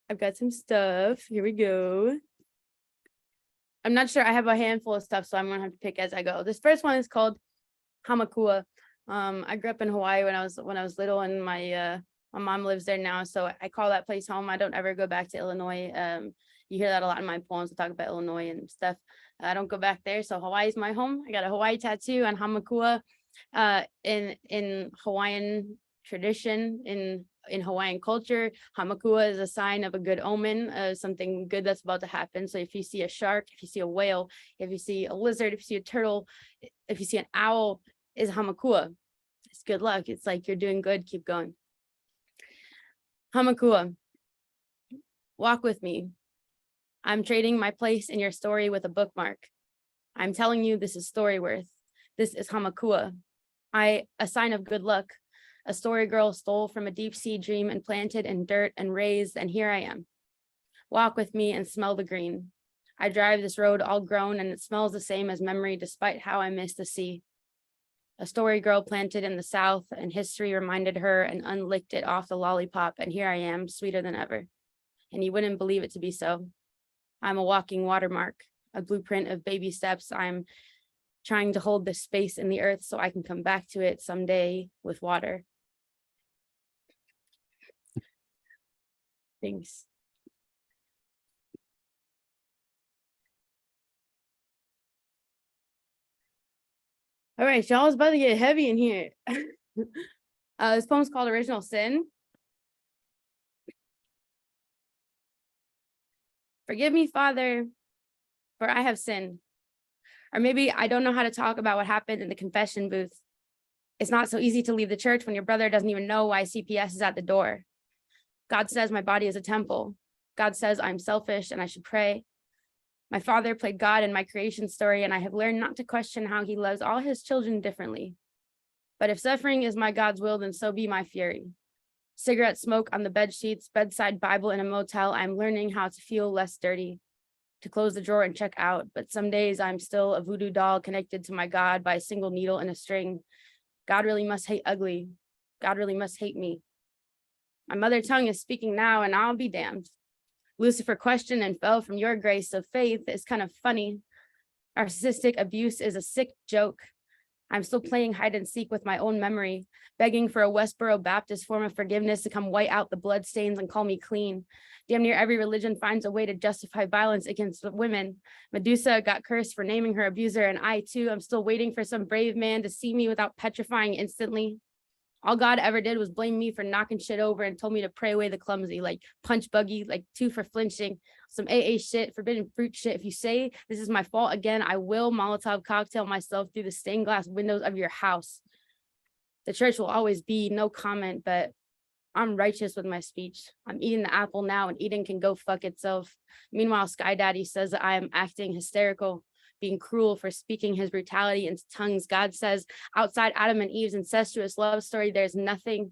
I've got some stuff. Here we go. I'm not sure. I have a handful of stuff, so I'm gonna have to pick as I go. This first one is called Hamakua. I grew up in Hawaii when I was little, and my mom lives there now, so I call that place home. I don't ever go back to Illinois. You hear that a lot in my poems. I talk about Illinois and stuff. I don't go back there, so Hawaii is my home. I got a Hawaii tattoo on Hamakua. In Hawaiian tradition, in Hawaiian culture, Hamakua is a sign of a good omen, something good that's about to happen. So if you see a shark, if you see a whale, if you see a lizard, if you see a turtle, if you see an owl, is Hamakua. It's good luck. It's like you're doing good, keep going. Hamakua, walk with me. I'm trading my place in your story with a bookmark. I'm telling you this is StoryWorth. This is Hamakua. A sign of good luck. A story girl stole from a deep sea dream and planted in dirt and raised, and here I am. Walk with me and smell the green. I drive this road all grown and it smells the same as memory despite how I miss the sea. A story girl planted in the South and history reminded her and unlicked it off the lollipop, and here I am, sweeter than ever. And you wouldn't believe it to be so. I'm a walking watermark, a blueprint of baby steps. I'm trying to hold this space in the earth so I can come back to it someday with water. Thanks. All right, y'all, it's about to get heavy in here. This poem's called Original Sin. Forgive me, Father, for I have sinned. Or maybe I don't know how to talk about what happened in the confession booth. It's not so easy to leave the church when your brother doesn't even know why CPS is at the door. God says my body is a temple. God says I'm selfish and I should pray. My father played God in my creation story, and I have learned not to question how he loves all his children differently. But if suffering is my God's will, then so be my fury. Cigarette smoke on the bed sheets, bedside Bible in a motel, I'm learning how to feel less dirty, to close the drawer and check out. But some days I'm still a voodoo doll connected to my God by a single needle and a string. God really must hate ugly. God really must hate me. My mother tongue is speaking now, and I'll be damned. Lucifer questioned and fell from your grace of faith is kind of funny. Narcissistic abuse is a sick joke. I'm still playing hide and seek with my own memory, begging for a Westboro Baptist form of forgiveness to come white out the bloodstains and call me clean. Damn near every religion finds a way to justify violence against women. Medusa got cursed for naming her abuser, and I too am still waiting for some brave man to see me without petrifying instantly. All God ever did was blame me for knocking shit over and told me to pray away the clumsy, like punch buggy, like 2 for flinching, some AA shit, forbidden fruit shit. If you say this is my fault again, I will Molotov cocktail myself through the stained glass windows of your house. The church will always be no comment, but I'm righteous with my speech. I'm eating the apple now, and Eden can go fuck itself. Meanwhile, Sky Daddy says that I am acting hysterical, being cruel for speaking his brutality into tongues. God says, outside Adam and Eve's incestuous love story, there's nothing.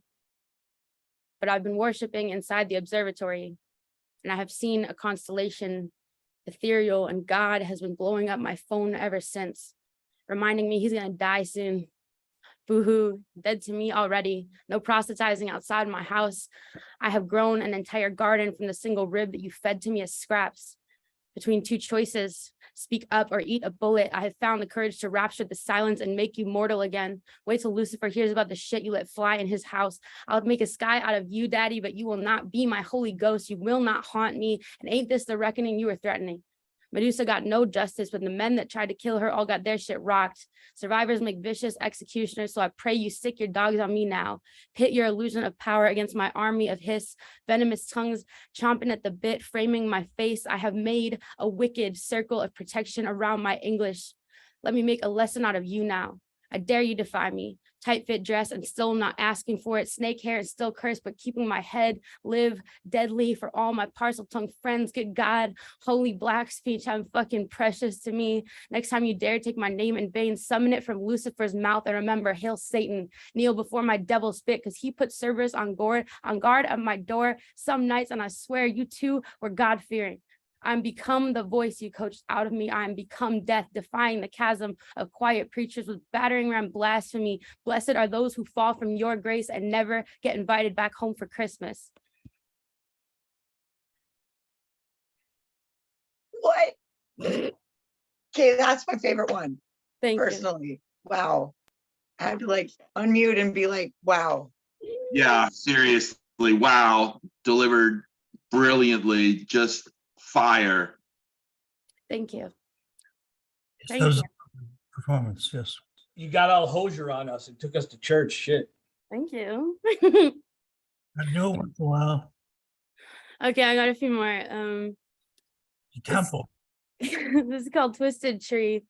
But I've been worshiping inside the observatory, and I have seen a constellation, ethereal, and God has been blowing up my phone ever since, reminding me he's gonna die soon. Boo-hoo, dead to me already. No proselytizing outside my house. I have grown an entire garden from the single rib that you fed to me as scraps. Between 2 choices, speak up or eat a bullet, I have found the courage to rapture the silence and make you mortal again. Wait till Lucifer hears about the shit you let fly in his house. I'll make a sky out of you, Daddy, but you will not be my holy ghost. You will not haunt me. And ain't this the reckoning you were threatening? Medusa got no justice, but the men that tried to kill her all got their shit rocked. Survivors make vicious executioners, so I pray you sick your dogs on me now. Pit your illusion of power against my army of hiss, venomous tongues chomping at the bit, framing my face. I have made a wicked circle of protection around my English. Let me make a lesson out of you now. I dare you defy me. Tight fit dress and still not asking for it. Snake hair and still cursed, but keeping my head live deadly for all my parcel tongue friends. Good God, holy black speech, I'm fucking precious to me. Next time you dare take my name in vain, summon it from Lucifer's mouth and remember, hail Satan. Kneel before my devil spit, because he put Cerberus on guard at my door some nights, and I swear you too were God-fearing. I'm become the voice you coached out of me. I'm become death, defying the chasm of quiet preachers with battering ram blasphemy. Blessed are those who fall from your grace and never get invited back home for Christmas. what? Okay, that's my favorite one. Thank you. Personally. Wow. I had to like unmute and be like, wow. Yeah, seriously. Wow. Delivered brilliantly. Just fire. Thank you. Yes, Thank that was you. a performance, yes. You got all hosier on us and took us to church. Shit. Thank you. I do it once in a while. Okay, I got a few more. The temple. This is called Twisted Tree.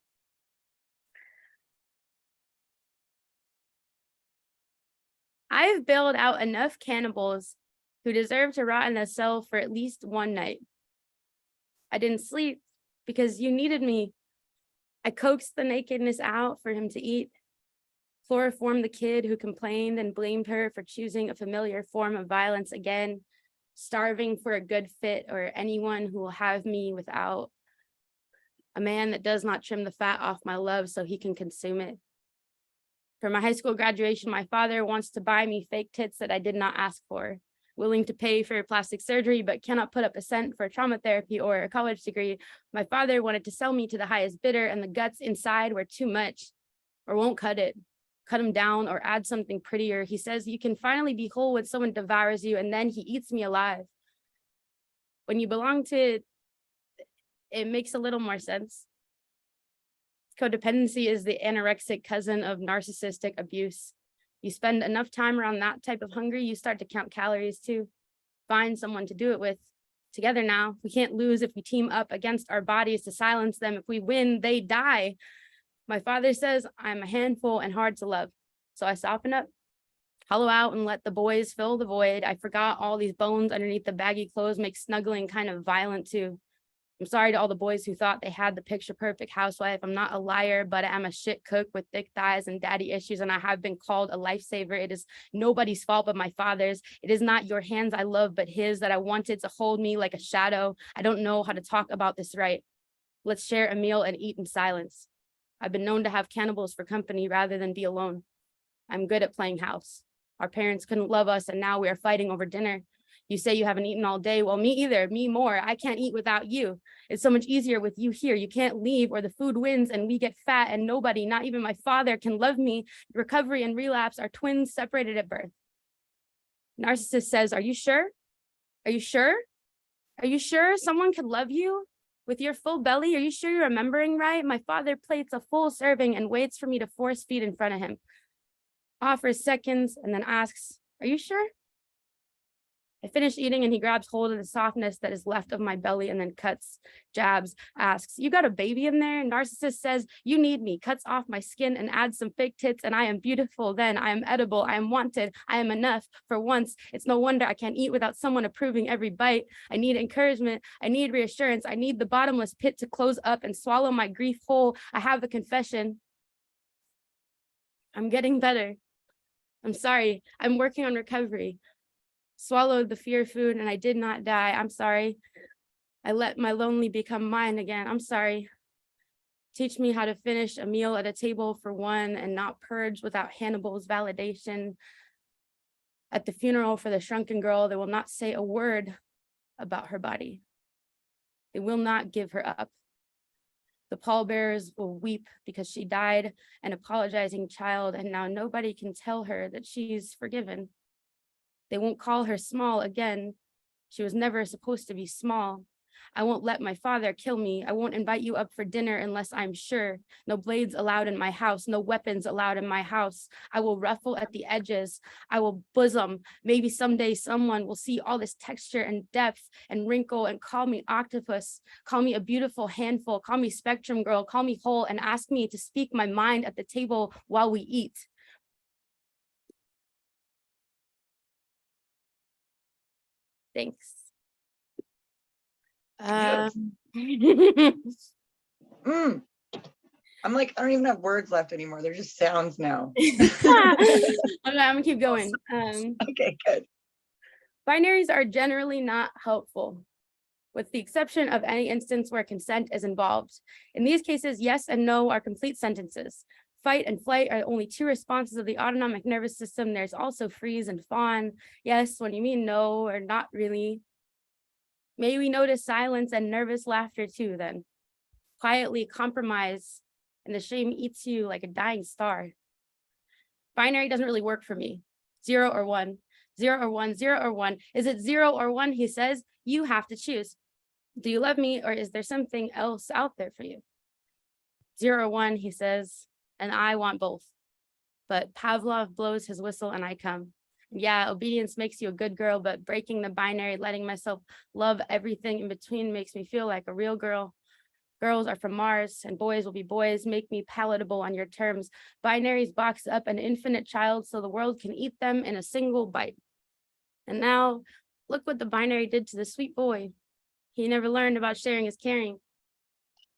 I've bailed out enough cannibals who deserve to rot in a cell for at least one night. I didn't sleep because you needed me. I coaxed the nakedness out for him to eat, chloroformed the kid who complained and blamed her for choosing a familiar form of violence again, starving for a good fit or anyone who will have me without a man that does not trim the fat off my love so he can consume it. For my high school graduation, my father wants to buy me fake tits that I did not ask for, willing to pay for plastic surgery, but cannot put up a cent for trauma therapy or a college degree. My father wanted to sell me to the highest bidder, and the guts inside were too much, or won't cut it. Cut him down or add something prettier. He says you can finally be whole when someone devours you, and then he eats me alive. When you belong to, it makes a little more sense. Codependency is the anorexic cousin of narcissistic abuse. You spend enough time around that type of hungry, you start to count calories too. Find someone to do it with. Together now, we can't lose if we team up against our bodies to silence them. If we win, they die. My father says I'm a handful and hard to love. So I soften up, hollow out, and let the boys fill the void. I forgot all these bones underneath the baggy clothes make snuggling kind of violent too. I'm sorry to all the boys who thought they had the picture perfect housewife. I'm not a liar, but I'm a shit cook with thick thighs and daddy issues, and I have been called a lifesaver. It is nobody's fault but my father's. It is not your hands I love, but his that I wanted to hold me like a shadow. I don't know how to talk about this right. Let's share a meal and eat in silence. I've been known to have cannibals for company rather than be alone. I'm good at playing house. Our parents couldn't love us, and now we are fighting over dinner. You say you haven't eaten all day. Well, me either, me more. I can't eat without you. It's so much easier with you here. You can't leave or the food wins and we get fat and nobody, not even my father, can love me. Recovery and relapse are twins separated at birth. Narcissist says, are you sure? Are you sure? Are you sure someone could love you with your full belly? Are you sure you're remembering right? My father plates a full serving and waits for me to force feed in front of him. Offers seconds and then asks, are you sure? I finish eating and he grabs hold of the softness that is left of my belly and then cuts, jabs, asks, you got a baby in there? Narcissist says, you need me, cuts off my skin and adds some fake tits, and I am beautiful then, I am edible, I am wanted, I am enough. For once, it's no wonder I can't eat without someone approving every bite. I need encouragement, I need reassurance, I need the bottomless pit to close up and swallow my grief whole. I have the confession. I'm getting better. I'm sorry, I'm working on recovery. Swallowed the fear food and I did not die. I'm sorry. I let my lonely become mine again. I'm sorry. Teach me how to finish a meal at a table for one and not purge without Hannibal's validation. At the funeral for the shrunken girl, they will not say a word about her body. They will not give her up. The pallbearers will weep because she died an apologizing child, and now nobody can tell her that she's forgiven. They won't call her small again. She was never supposed to be small. I won't let my father kill me. I won't invite you up for dinner unless I'm sure. No blades allowed in my house. No weapons allowed in my house. I will ruffle at the edges. I will bosom. Maybe someday someone will see all this texture and depth and wrinkle and call me octopus. Call me a beautiful handful. Call me spectrum girl. Call me whole and ask me to speak my mind at the table while we eat. Thanks. I'm like, I don't even have words left anymore. They're just sounds now. I'm gonna keep going. Okay, good. Binaries are generally not helpful, with the exception of any instance where consent is involved. In these cases, yes and no are complete sentences. Fight and flight are only two responses of the autonomic nervous system. There's also freeze and fawn. Yes, when you mean no or not really. May we notice silence and nervous laughter too, then. Quietly compromise, and the shame eats you like a dying star. Binary doesn't really work for me. 0 or 1, 0 or 1, 0 or 1. Is it 0 or 1? He says, you have to choose. Do you love me, or is there something else out there for you? 0 or 1, he says, and I want both. But Pavlov blows his whistle and I come. Yeah, obedience makes you a good girl, but breaking the binary, letting myself love everything in between makes me feel like a real girl. Girls are from Mars and boys will be boys. Make me palatable on your terms. Binaries box up an infinite child so the world can eat them in a single bite. And now, look what the binary did to the sweet boy. He never learned about sharing is caring.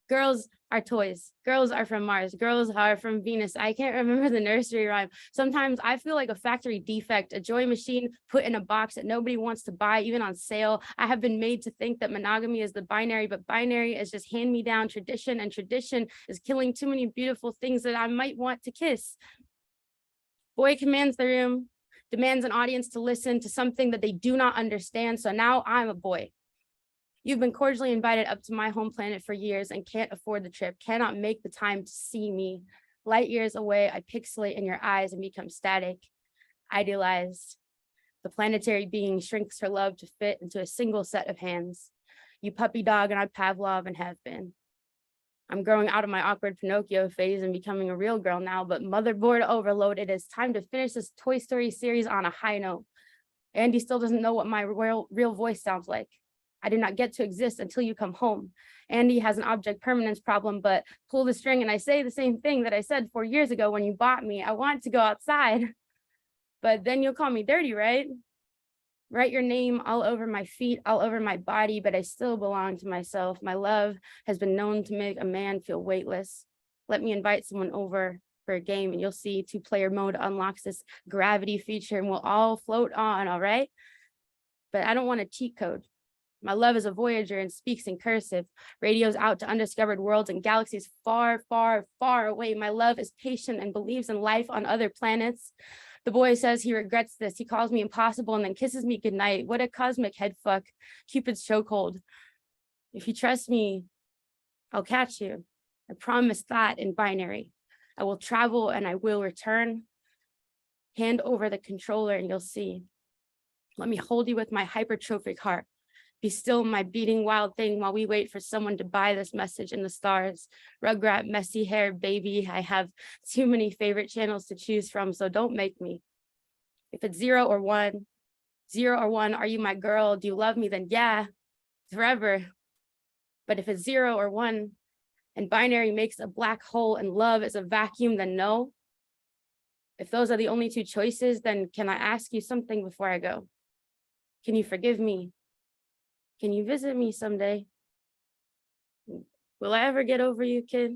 Girls are toys. Girls are from Mars. Girls are from Venus. I can't remember the nursery rhyme. Sometimes I feel like a factory defect, a joy machine put in a box that nobody wants to buy, even on sale. I have been made to think that monogamy is the binary, but binary is just hand-me-down tradition, and tradition is killing too many beautiful things that I might want to kiss. Boy commands the room, demands an audience to listen to something that they do not understand. So now I'm a boy. You've been cordially invited up to my home planet for years and can't afford the trip, cannot make the time to see me. Light years away, I pixelate in your eyes and become static, idealized. The planetary being shrinks her love to fit into a single set of hands. You puppy dog and I Pavlov and have been. I'm growing out of my awkward Pinocchio phase and becoming a real girl now, but motherboard overload, it is time to finish this Toy Story series on a high note. Andy still doesn't know what my real voice sounds like. I did not get to exist until you come home. Andy has an object permanence problem, but pull the string and I say the same thing that I said 4 years ago when you bought me. I want to go outside, but then you'll call me dirty, right? Write your name all over my feet, all over my body, but I still belong to myself. My love has been known to make a man feel weightless. Let me invite someone over for a game and you'll see 2-player mode unlocks this gravity feature and we'll all float on, all right? But I don't want a cheat code. My love is a voyager and speaks in cursive, radios out to undiscovered worlds and galaxies far, far, far away. My love is patient and believes in life on other planets. The boy says he regrets this. He calls me impossible and then kisses me goodnight. What a cosmic head fuck. Cupid's chokehold. If you trust me, I'll catch you. I promise that in binary. I will travel and I will return. Hand over the controller and you'll see. Let me hold you with my hypertrophic heart. Be still, my beating wild thing, while we wait for someone to buy this message in the stars. Rugrat, messy hair, baby. I have too many favorite channels to choose from, so don't make me. If it's 0 or 1, 0 or 1, are you my girl? Do you love me? Then yeah, forever. But if it's 0 or 1, and binary makes a black hole and love is a vacuum, then no. If those are the only 2 choices, then can I ask you something before I go? Can you forgive me? Can you visit me someday? Will I ever get over you, kid?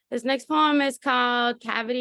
This next poem is called Cavity